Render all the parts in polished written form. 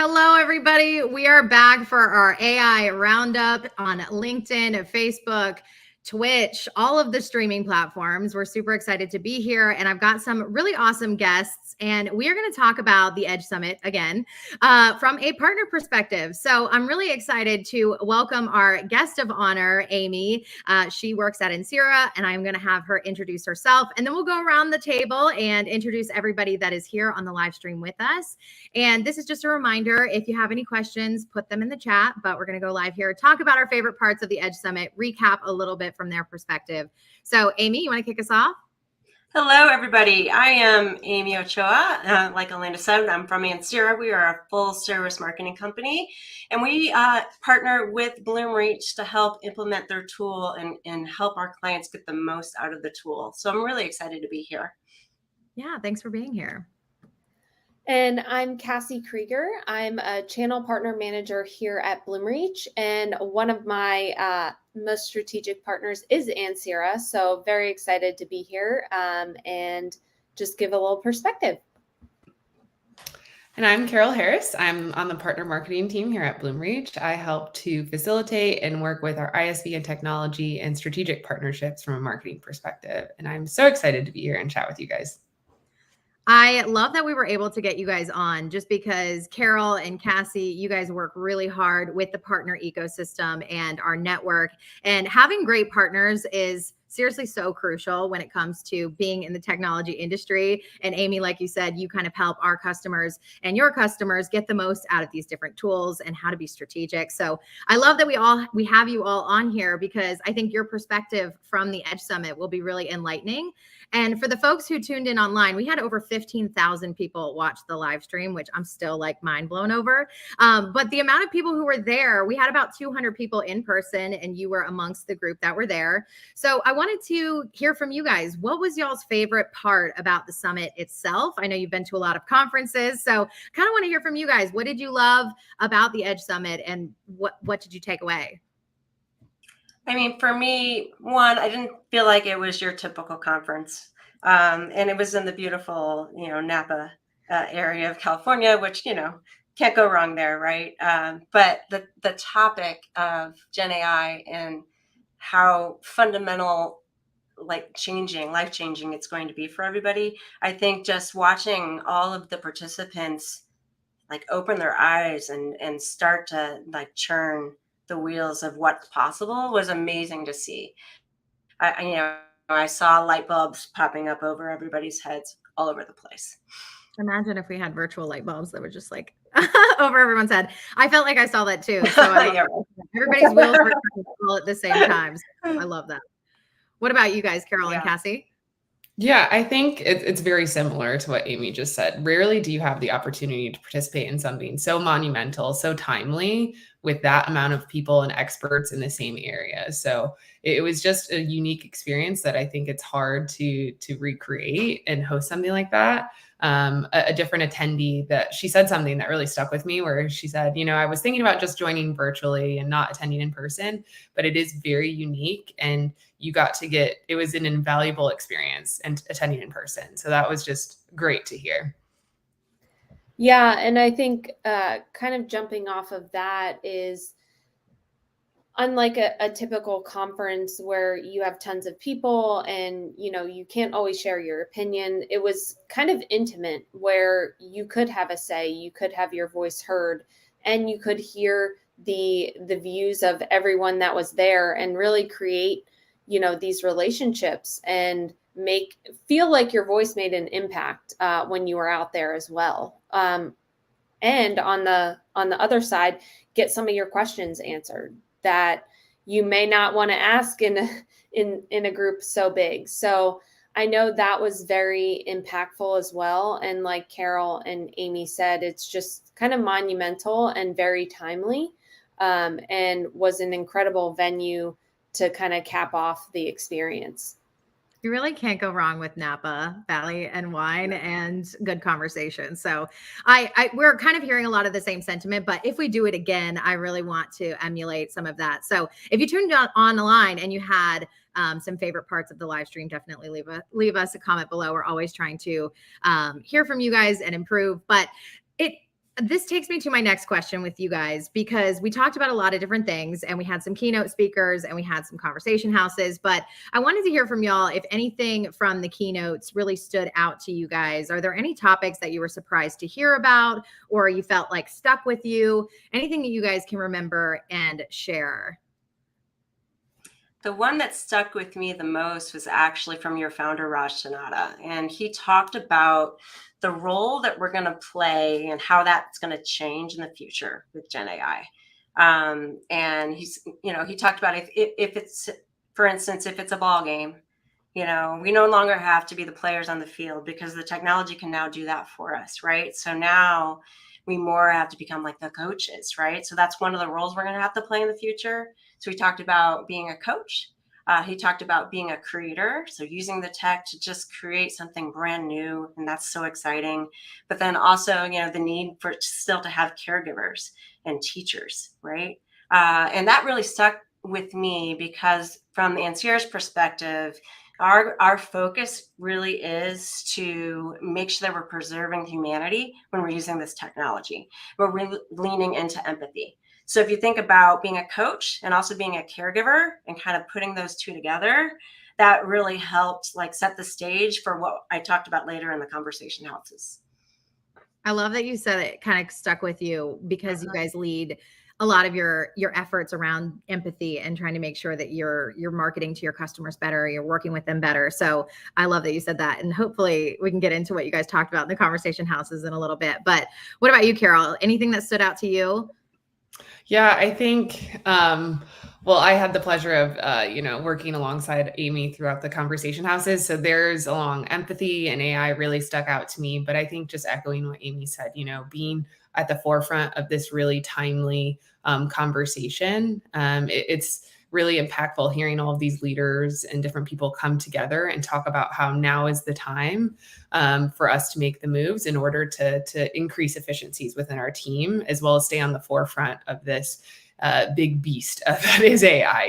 Hello, everybody. We are back for our AI roundup on LinkedIn, Facebook, Twitch, all of the streaming platforms. We're super excited to be here, and I've got some really awesome guests, and we are going to talk about the Edge Summit again from a partner perspective. So I'm really excited to welcome our guest of honor, Amy. She works at Ansira, and I'm going to have her introduce herself, and then we'll go around the table and introduce everybody that is here on the live stream with us. And this is just a reminder, if you have any questions, put them in the chat, but we're going to go live here, talk about our favorite parts of the Edge Summit, recap a little bit from their perspective. So Amy, you want to kick us off? Hello, everybody. I am Amy Ochoa. Like Elena said, I'm from Ansira. We are a full service marketing company, and we partner with Bloomreach to help implement their tool and help our clients get the most out of the tool. So I'm really excited to be here. Yeah, thanks for being here. And I'm Cassie Krieger. I'm a channel partner manager here at Bloomreach, and one of my most strategic partners is Ansira. So very excited to be here and just give a little perspective. And I'm Carol Harris. I'm on the partner marketing team here at Bloomreach. I help to facilitate and work with our ISV and technology and strategic partnerships from a marketing perspective. And I'm so excited to be here and chat with you guys. I love that we were able to get you guys on just because Carol and Cassie, you guys work really hard with the partner ecosystem and our network. And having great partners is seriously so crucial when it comes to being in the technology industry. And Amy, like you said, you kind of help our customers and your customers get the most out of these different tools and how to be strategic. So I love that we have you all on here because I think your perspective from the Edge Summit will be really enlightening. And for the folks who tuned in online, we had over 15,000 people watch the live stream, which I'm still like mind blown over. But the amount of people who were there, we had about 200 people in person, and you were amongst the group that were there. So I wanted to hear from you guys. What was y'all's favorite part about the summit itself? I know you've been to a lot of conferences, so kind of want to hear from you guys. What did you love about the Edge Summit, and what did you take away? I mean, for me, one, I didn't feel like it was your typical conference. And it was in the beautiful, Napa area of California, which, can't go wrong there, right? But the topic of Gen AI and how fundamental, life-changing it's going to be for everybody. I think just watching all of the participants open their eyes and start to churn the wheels of what's possible was amazing to see. I saw light bulbs popping up over everybody's heads all over the place. Imagine if we had virtual light bulbs that were just over everyone's head. I felt like I saw that too. So Yeah. Everybody's wheels were all at the same time. So I love that. What about you guys, Carol and Cassie? Yeah, I think it's very similar to what Amy just said. Rarely do you have the opportunity to participate in something so monumental, so timely, with that amount of people and experts in the same area. So it was just a unique experience that I think it's hard to recreate and host something like that. A different attendee that she said something that really stuck with me, where she said, I was thinking about just joining virtually and not attending in person, but it is very unique, and you got to it was an invaluable experience and attending in person. So that was just great to hear. Yeah. And I think kind of jumping off of that is, unlike a typical conference where you have tons of people and, you can't always share your opinion, it was kind of intimate where you could have a say, you could have your voice heard, and you could hear the views of everyone that was there and really create, these relationships and feel like your voice made an impact when you were out there as well. And on the other side, get some of your questions answered that you may not want to ask in a group so big. So I know that was very impactful as well. And like Carol and Amy said, it's just kind of monumental and very timely, and was an incredible venue to kind of cap off the experience. You really can't go wrong with Napa Valley and wine and good conversation. So we're kind of hearing a lot of the same sentiment, but if we do it again, I really want to emulate some of that. So if you tuned on the line and you had some favorite parts of the live stream, definitely leave us a comment below. We're always trying to hear from you guys and improve, but This takes me to my next question with you guys, because we talked about a lot of different things and we had some keynote speakers and we had some conversation houses, but I wanted to hear from y'all if anything from the keynotes really stood out to you guys. Are there any topics that you were surprised to hear about, or you felt like stuck with you? Anything that you guys can remember and share? The one that stuck with me the most was actually from your founder, Raj Sanada. And he talked about the role that we're going to play and how that's going to change in the future with Gen AI. And he talked about if it's, for instance, if it's a ball game, we no longer have to be the players on the field because the technology can now do that for us, right? So now we more have to become like the coaches, right? So that's one of the roles we're going to have to play in the future. So we talked about being a coach. He talked about being a creator, so using the tech to just create something brand new, and that's so exciting. But then also, the need for still to have caregivers and teachers, right? And that really stuck with me because from the Ansira's perspective, our focus really is to make sure that we're preserving humanity when we're using this technology. We're really leaning into empathy. So if you think about being a coach and also being a caregiver and kind of putting those two together, that really helped like set the stage for what I talked about later in the conversation houses. I love that you said it kind of stuck with you, because you guys lead a lot of your efforts around empathy and trying to make sure that you're marketing to your customers better, you're working with them better. So I love that you said that, and hopefully we can get into what you guys talked about in the conversation houses in a little bit. But what about you, Carol? Anything that stood out to you? Yeah, I think, well, I had the pleasure of, working alongside Amy throughout the conversation houses. So there's along empathy and AI really stuck out to me. But I think just echoing what Amy said, being at the forefront of this really timely conversation, it's really impactful hearing all of these leaders and different people come together and talk about how now is the time for us to make the moves in order to increase efficiencies within our team, as well as stay on the forefront of this big beast that is AI.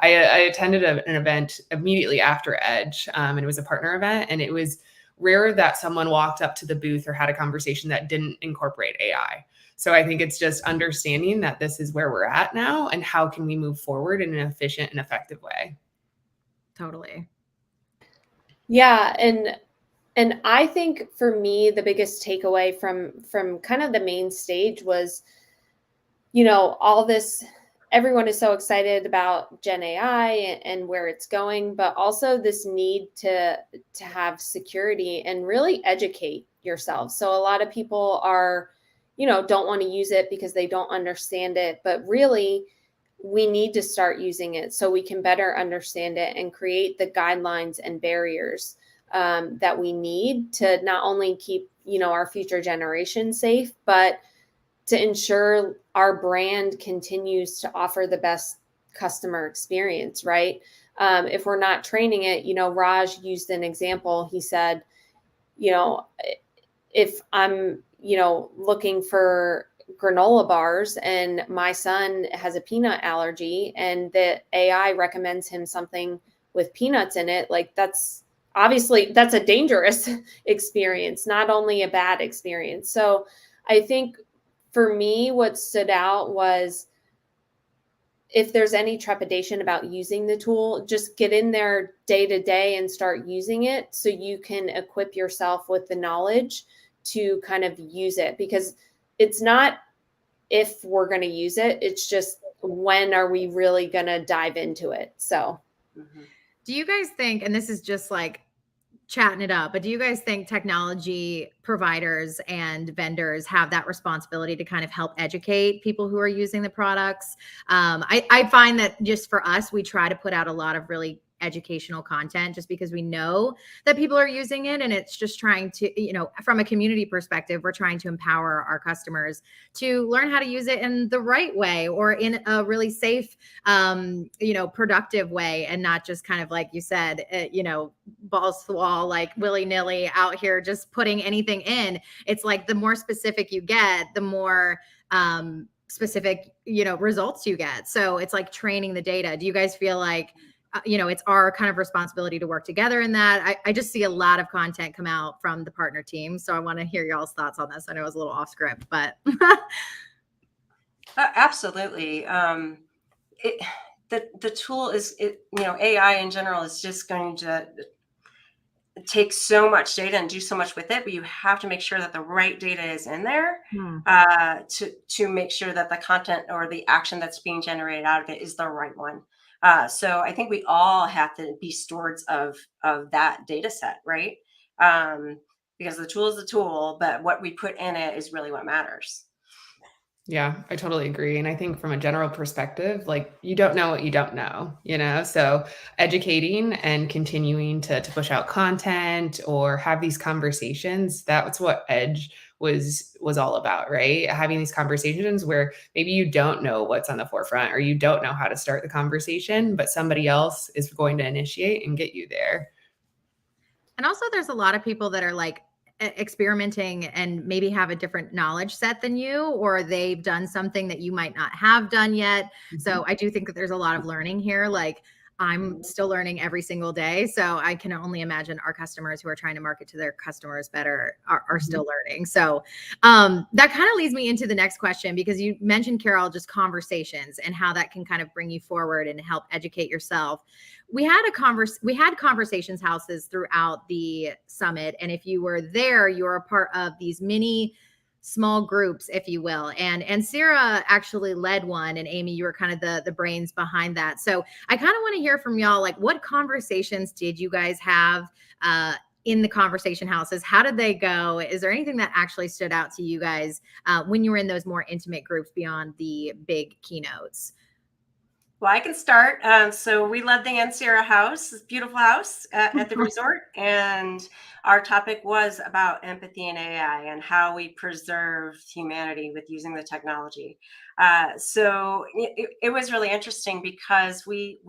I attended an event immediately after Edge, and it was a partner event, and it was rare that someone walked up to the booth or had a conversation that didn't incorporate AI. So I think it's just understanding that this is where we're at now and how can we move forward in an efficient and effective way. Totally. Yeah, and I think for me the biggest takeaway from kind of the main stage was, all this, everyone is so excited about Gen AI and where it's going, but also this need to have security and really educate yourself. So a lot of people are, don't want to use it because they don't understand it, but really we need to start using it so we can better understand it and create the guidelines and barriers that we need to not only keep, our future generation safe, but to ensure our brand continues to offer the best customer experience, right? If we're not training it, Raj used an example. He said, if I'm, looking for granola bars and my son has a peanut allergy and the AI recommends him something with peanuts in it, like that's a dangerous experience, not only a bad experience. So I think for me, what stood out was if there's any trepidation about using the tool, just get in there day to day and start using it so you can equip yourself with the knowledge to kind of use it, because it's not if we're going to use it, it's just when are we really going to dive into it. So do you guys think, and this is just like chatting it up, but do you guys think technology providers and vendors have that responsibility to kind of help educate people who are using the products? I find that just for us, we try to put out a lot of really educational content just because we know that people are using it, and it's just trying to, from a community perspective, we're trying to empower our customers to learn how to use it in the right way or in a really safe, productive way, and not just kind of like you said, balls to the wall, like willy-nilly out here just putting anything in. It's like the more specific you get, the more specific results you get. So it's like training the data. Do you guys feel like it's our kind of responsibility to work together in that. I just see a lot of content come out from the partner team. So I want to hear y'all's thoughts on this. I know it was a little off script, but Absolutely. The tool is, AI in general is just going to take so much data and do so much with it, but you have to make sure that the right data is in there to make sure that the content or the action that's being generated out of it is the right one. So I think we all have to be stewards of that data set, right? Because the tool is the tool, but what we put in it is really what matters. Yeah, I totally agree. And I think from a general perspective, like you don't know what you don't know, So educating and continuing to push out content or have these conversations, that's what Edge was all about, right? Having these conversations where maybe you don't know what's on the forefront or you don't know how to start the conversation, but somebody else is going to initiate and get you there. And also there's a lot of people that are like experimenting and maybe have a different knowledge set than you, or they've done something that you might not have done yet. So I do think that there's a lot of learning here. Like I'm still learning every single day. So I can only imagine our customers who are trying to market to their customers better are still learning. So that kind of leads me into the next question, because you mentioned, Carol, just conversations and how that can kind of bring you forward and help educate yourself. We had conversations houses throughout the summit. And if you were there, you were a part of these mini small groups, if you will. And Sarah actually led one, and Amy, you were kind of the brains behind that. So I kind of want to hear from y'all, like what conversations did you guys have in the conversation houses? How did they go? Is there anything that actually stood out to you guys when you were in those more intimate groups beyond the big keynotes? Well, I can start. So we led the Ancira house, this beautiful house at the resort. And our topic was about empathy and AI and how we preserve humanity with using the technology. So it was really interesting because we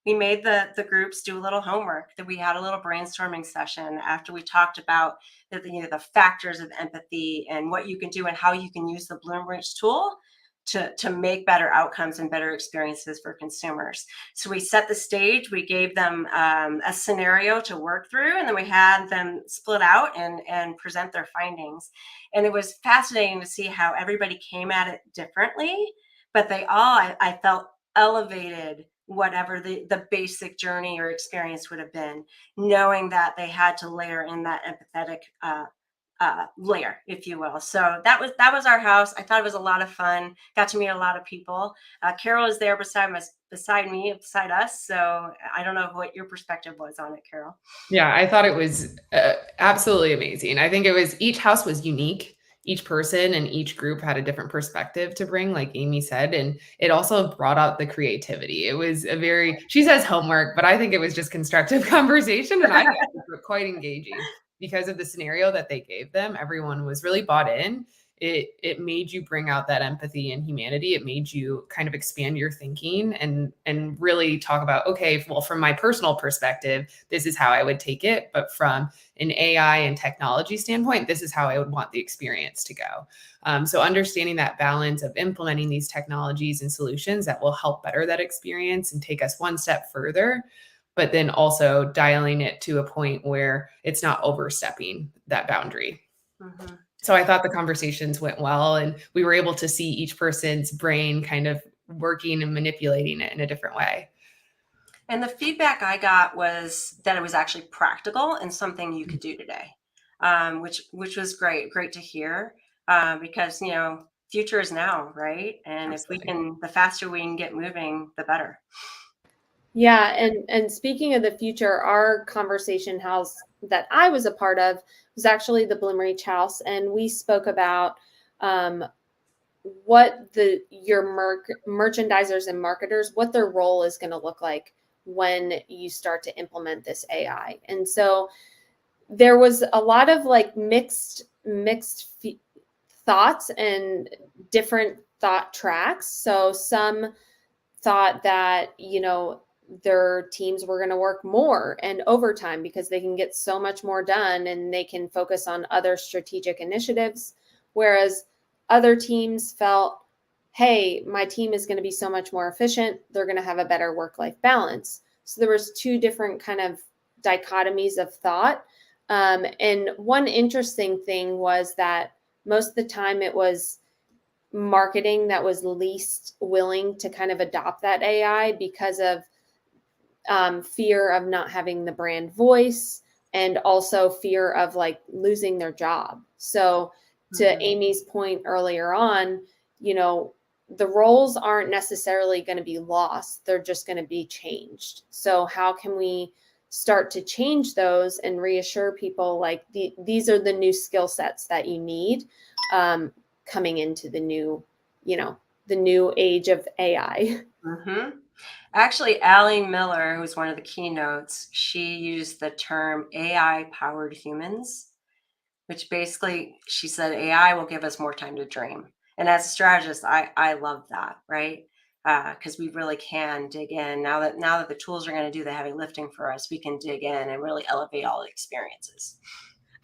made the groups do a little homework. That we had a little brainstorming session after we talked about the factors of empathy and what you can do and how you can use the Bloomreach tool to make better outcomes and better experiences for consumers. So we set the stage, we gave them a scenario to work through, and then we had them split out and present their findings. And it was fascinating to see how everybody came at it differently, but they all, I felt, elevated whatever the basic journey or experience would have been, knowing that they had to layer in that empathetic layer, if you will. So that was our house. I thought it was a lot of fun. Got to meet a lot of people. Carol is there beside us. So I don't know what your perspective was on it, Carol. Yeah, I thought it was absolutely amazing. I think each house was unique. Each person and each group had a different perspective to bring, like Amy said, and it also brought out the creativity. It was she says homework, but I think it was just constructive conversation, and I thought it was quite engaging. Because of the scenario that they gave them, everyone was really bought in. It made you bring out that empathy and humanity. It made you kind of expand your thinking and really talk about, okay, well, from my personal perspective, this is how I would take it. But from an AI and technology standpoint, this is how I would want the experience to go. So understanding that balance of implementing these technologies and solutions that will help better that experience and take us one step further, but then also dialing it to a point where it's not overstepping that boundary. Mm-hmm. So I thought the conversations went well, and we were able to see each person's brain kind of working and manipulating it in a different way. And the feedback I got was that it was actually practical and something you could do today, which was great to hear, because, future is now, right? And Absolutely. The faster we can get moving, the better. Yeah, and speaking of the future, our conversation house that I was a part of was actually the Bloomreach house, and we spoke about what your merchandisers and marketers, what their role is going to look like when you start to implement this AI. And so there was a lot of like mixed thoughts and different thought tracks. So some thought that, their teams were going to work more and overtime because they can get so much more done and they can focus on other strategic initiatives. Whereas other teams felt, hey, my team is going to be so much more efficient. They're going to have a better work-life balance. So there was two different kind of dichotomies of thought. And one interesting thing was that most of the time it was marketing that was least willing to kind of adopt that AI because of fear of not having the brand voice, and also fear of like losing their job. So to Amy's point earlier on, the roles aren't necessarily going to be lost. They're just going to be changed. So how can we start to change those and reassure people like these are the new skill sets that you need coming into the new, the new age of AI. Mm-hmm. Actually, Allie Miller, who's one of the keynotes, she used the term AI-powered humans, which basically she said AI will give us more time to dream. And as a strategist, I love that, right? Because we really can dig in now that the tools are going to do the heavy lifting for us. We can dig in and really elevate all the experiences.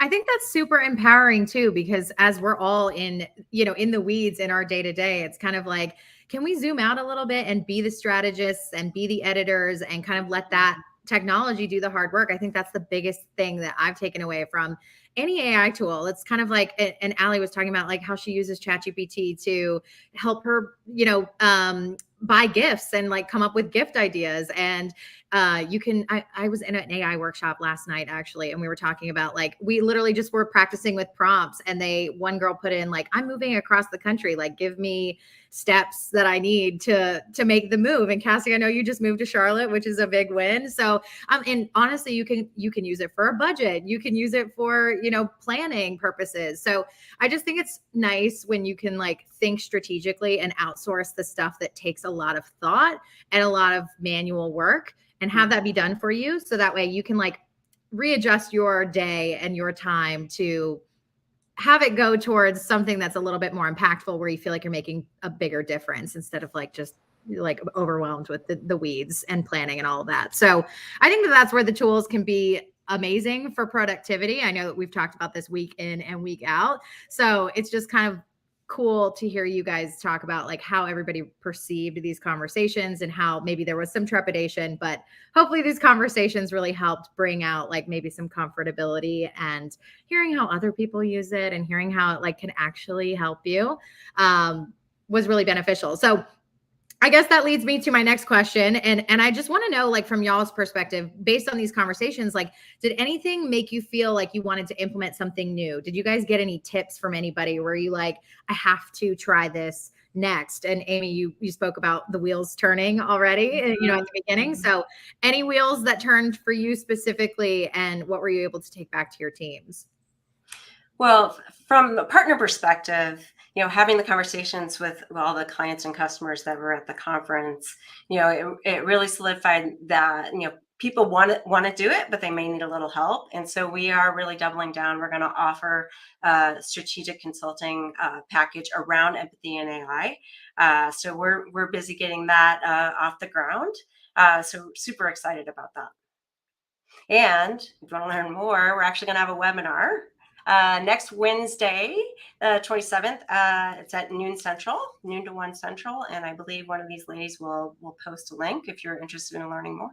I think that's super empowering too, because as we're all in the weeds in our day to day, it's kind of like, can we zoom out a little bit and be the strategists and be the editors and kind of let that technology do the hard work? I think that's the biggest thing that I've taken away from any AI tool. It's kind of like, and Allie was talking about like how she uses ChatGPT to help her, buy gifts and like come up with gift ideas. And I was in an AI workshop last night actually, and we were talking about like, we literally just were practicing with prompts, and one girl put in like, I'm moving across the country, like give me steps that I need to make the move. And Cassie, I know you just moved to Charlotte, which is a big win. So and honestly, you can use it for a budget, you can use it for planning purposes. So I just think it's nice when you can like think strategically and outsource the stuff that takes a lot of thought and a lot of manual work, and have that be done for you. So that way you can like readjust your day and your time to have it go towards something that's a little bit more impactful, where you feel like you're making a bigger difference instead of like just like overwhelmed with the weeds and planning and all of that. So I think that's where the tools can be amazing for productivity. I know that we've talked about this week in and week out. So it's just kind of cool to hear you guys talk about like how everybody perceived these conversations and how maybe there was some trepidation, but hopefully these conversations really helped bring out like maybe some comfortability, and hearing how other people use it and hearing how it like can actually help you was really beneficial. So I guess that leads me to my next question. And I just want to know, like, from y'all's perspective, based on these conversations, like, did anything make you feel like you wanted to implement something new? Did you guys get any tips from anybody where you like, I have to try this next? And Amy, you spoke about the wheels turning already, at the beginning. So any wheels that turned for you specifically, and what were you able to take back to your teams? Well, from the partner perspective, having the conversations with all the clients and customers that were at the conference, it really solidified that, people want to do it, but they may need a little help. And so we are really doubling down. We're going to offer a strategic consulting package around empathy and AI. So we're busy getting that off the ground. So super excited about that. And if you want to learn more, we're actually going to have a webinar next Wednesday, 27th. It's at noon to 1 Central. And I believe one of these ladies will post a link if you're interested in learning more.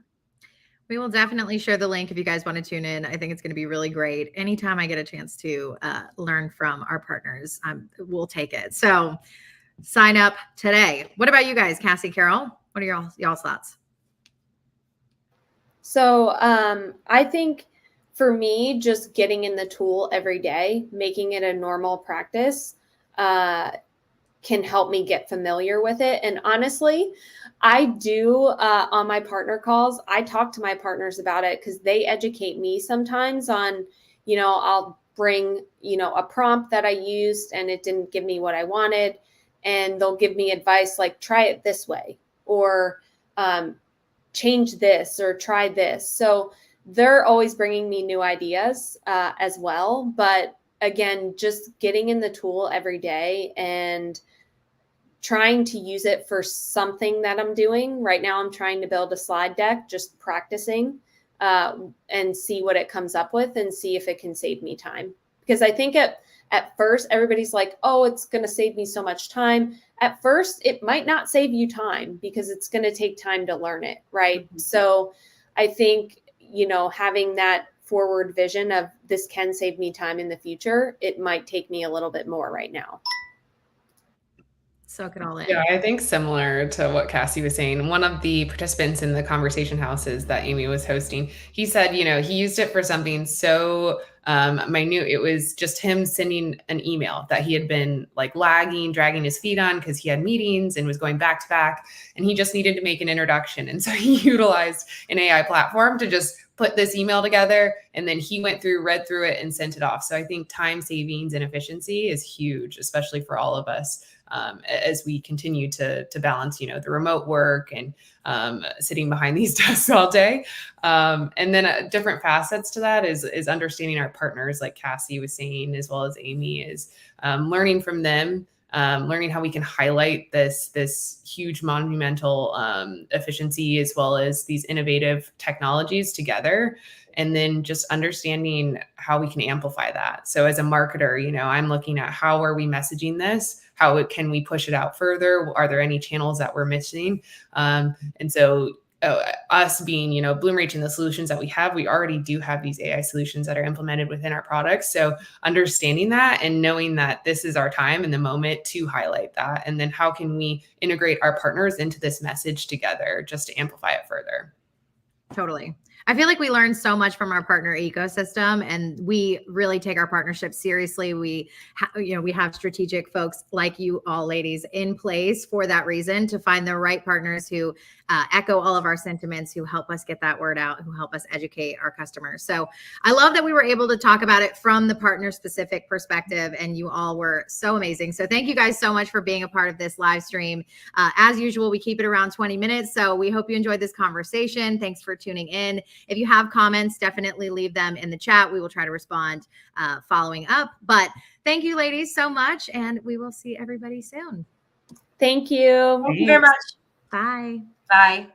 We will definitely share the link if you guys want to tune in. I think it's going to be really great. Anytime I get a chance to learn from our partners, we'll take it. So sign up today. What about you guys, Cassie, Carol? What are y'all's thoughts? So I think for me, just getting in the tool every day, making it a normal practice can help me get familiar with it. And honestly, I do on my partner calls, I talk to my partners about it because they educate me sometimes on, I'll bring, a prompt that I used and it didn't give me what I wanted. And they'll give me advice like, try it this way, or change this, or try this. So they're always bringing me new ideas as well. But again, just getting in the tool every day and trying to use it for something that I'm doing. Right now, I'm trying to build a slide deck, just practicing and see what it comes up with and see if it can save me time. Because I think at At first, everybody's like, oh, it's going to save me so much time. At first, it might not save you time because it's going to take time to learn it, right? Mm-hmm. So I think, having that forward vision of this can save me time in the future, it might take me a little bit more right now. Soak it all in. Yeah, I think similar to what Cassie was saying, one of the participants in the conversation houses that Amy was hosting, he said, he used it for something so minute. It was just him sending an email that he had been like lagging, dragging his feet on because he had meetings and was going back to back, and he just needed to make an introduction. And so he utilized an AI platform to just put this email together, and then he went through, read through it, and sent it off. So I think time savings and efficiency is huge, especially for all of us. As we continue to balance, the remote work and sitting behind these desks all day. And then different facets to that is understanding our partners, like Cassie was saying, as well as Amy, is learning from them, learning how we can highlight this huge monumental efficiency, as well as these innovative technologies together. And then just understanding how we can amplify that. So as a marketer, I'm looking at how are we messaging this? How can we push it out further? Are there any channels that we're missing? And so us being, Bloomreach and the solutions that we have, we already do have these AI solutions that are implemented within our products. So understanding that and knowing that this is our time and the moment to highlight that. And then how can we integrate our partners into this message together just to amplify it further? Totally. I feel like we learned so much from our partner ecosystem, and we really take our partnership seriously. We have strategic folks like you all ladies in place for that reason, to find the right partners who echo all of our sentiments, who help us get that word out, who help us educate our customers. So I love that we were able to talk about it from the partner specific perspective, and you all were so amazing. So thank you guys so much for being a part of this live stream. As usual, we keep it around 20 minutes. So we hope you enjoyed this conversation. Thanks for tuning in. If you have comments, definitely leave them in the chat. We will try to respond following up. But thank you, ladies, so much. And we will see everybody soon. Thank you. Thank you very much. Bye. Bye.